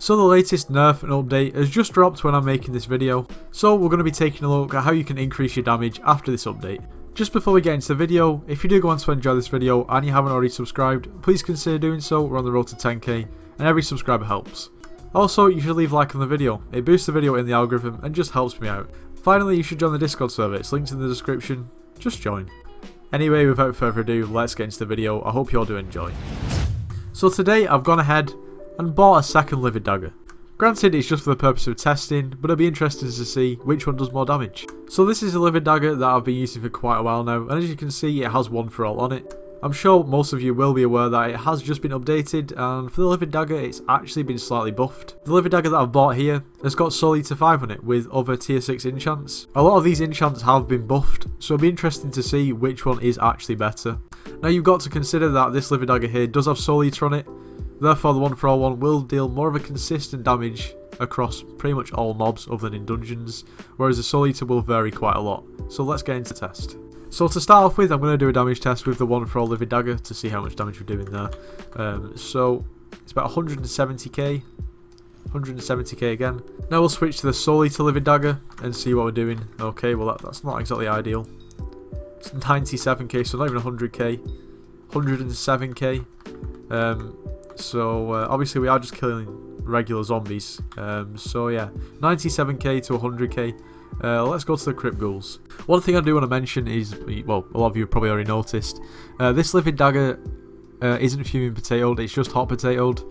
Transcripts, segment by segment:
So the latest nerf and update has just dropped when I'm making this video, so we're going to be taking a look at how you can increase your damage after this update. Just before we get into the video, if you do go on to enjoy this video and you haven't already subscribed, please consider doing so. We're on the road to 10k and every subscriber helps. Also, you should leave a like on the video, it boosts the video in the algorithm and just helps me out. Finally, you should join the Discord server, it's linked in the description, just join. Anyway, without further ado, let's get into the video. I hope you all do enjoy. So today I've gone ahead and bought a second Livid Dagger. Granted, it's just for the purpose of testing, but it'll be interesting to see which one does more damage. So this is a Livid Dagger that I've been using for quite a while now, and as you can see, it has one for all on it. I'm sure most of you will be aware that it has just been updated, and for the Livid Dagger, it's actually been slightly buffed. The Livid Dagger that I've bought here has got Soul Eater 5 on it with other tier 6 enchants. A lot of these enchants have been buffed, so it'll be interesting to see which one is actually better. Now you've got to consider that this Livid Dagger here does have Soul Eater on it. Therefore, the one for all one will deal more of a consistent damage across pretty much all mobs other than in dungeons, whereas the Soul Eater will vary quite a lot. So let's get into the test. So to start off with, I'm going to do a damage test with the one for all Livid Dagger to see how much damage we're doing there. So it's about 170k, 170k again. Now we'll switch to the Soul Eater Livid Dagger and see what we're doing. Okay, well that's not exactly ideal. It's 97k, so not even 100k, 107k. So obviously we are just killing regular zombies. So yeah, 97k to 100k. Let's go to the Crypt Ghouls. One thing I do want to mention is, well, a lot of you have probably already noticed, this Livid Dagger isn't fuming potatoed, it's just hot potatoed.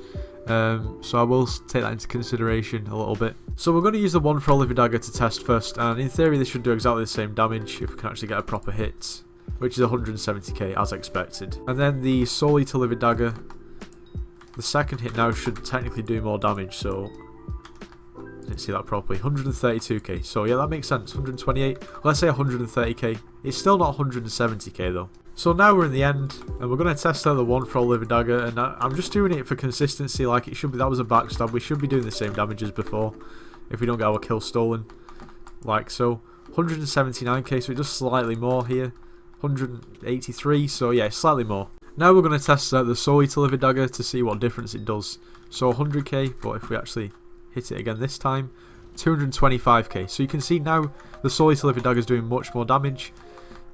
So I will take that into consideration a little bit. So we're going to use the one for all Livid Dagger to test first, and in theory this should do exactly the same damage if we can actually get a proper hit, which is 170k as expected. And then the Soul Eater Livid Dagger, the second hit now should technically do more damage, so didn't see that properly. 132k, so yeah, that makes sense. 128, let's say 130k. It's still not 170k though. So now we're in the end, and we're going to test out the one for all Livid Dagger, and I'm just doing it for consistency, like it should be. That was a backstab, we should be doing the same damage as before if we don't get our kill stolen, like so. 179k, so it does slightly more here. 183, so yeah, slightly more. Now we're going to test out the Soul Eater Livid Dagger to see what difference it does. So 100k, but if we actually hit it again this time, 225k. So you can see now the Soul Eater Livid Dagger is doing much more damage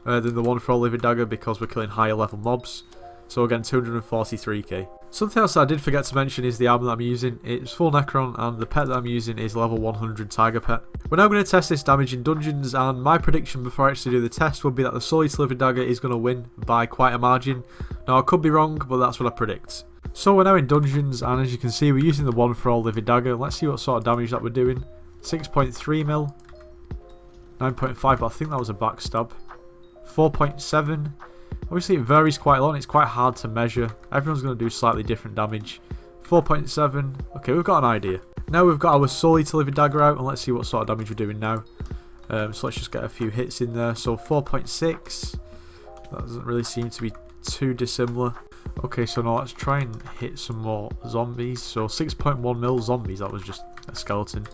than the one for all Livid Dagger because we're killing higher level mobs. So again, 243k. Something else that I did forget to mention is the armor that I'm using. It's full Necron, and the pet that I'm using is level 100 Tiger Pet. We're now going to test this damage in dungeons, and my prediction before I actually do the test would be that the Soul Eater Livid Dagger is going to win by quite a margin. Now I could be wrong, but that's what I predict. So we're now in dungeons, and as you can see we're using the one for all Livid Dagger. Let's see what sort of damage that we're doing. 6.3 mil, 9.5, but I think that was a backstab. 4.7. Obviously it varies quite a lot and it's quite hard to measure. Everyone's going to do slightly different damage. 4.7. Okay, we've got an idea. Now we've got our Soul Eater Livid Dagger out, and let's see what sort of damage we're doing now. So let's just get a few hits in there. So 4.6. That doesn't really seem to be too dissimilar. Okay, so now let's try and hit some more zombies. So 6.1 mil zombies, that was just a skeleton.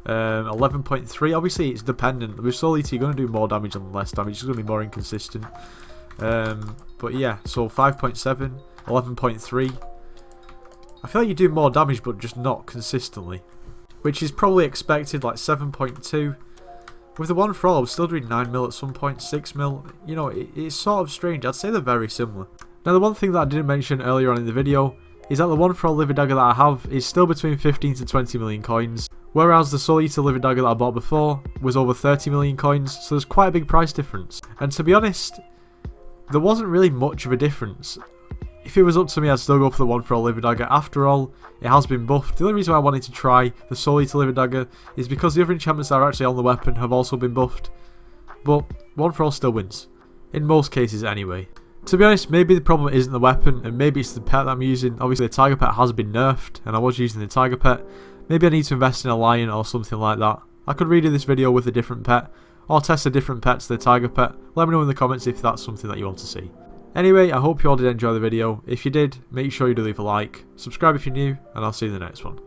11.3, obviously it's dependent. With Soul Eater you're going to do more damage and less damage, it's going to be more inconsistent. But yeah, so 5.7, 11.3. I feel like you do more damage but just not consistently, which is probably expected. Like 7.2. With the one for all I was still doing 9 mil at some point, 6 mil. You know, it's sort of strange. I'd say they're very similar. Now the one thing that I didn't mention earlier on in the video is that the one for all Livid Dagger that I have is still between 15 to 20 million coins, whereas the Soul Eater Livid Dagger that I bought before was over 30 million coins, so there's quite a big price difference. And to be honest, there wasn't really much of a difference. If it was up to me, I'd still go for the one for all Livid Dagger. After all, it has been buffed. The only reason why I wanted to try the Soul Eater Livid Dagger is because the other enchantments that are actually on the weapon have also been buffed. But one for all still wins, in most cases anyway. To be honest, maybe the problem isn't the weapon, and maybe it's the pet that I'm using. Obviously the Tiger Pet has been nerfed, and I was using the Tiger Pet. Maybe I need to invest in a Lion or something like that. I could redo this video with a different pet, or test a different pet to the Tiger Pet. Let me know in the comments if that's something that you want to see. Anyway, I hope you all did enjoy the video. If you did, make sure you do leave a like, subscribe if you're new, and I'll see you in the next one.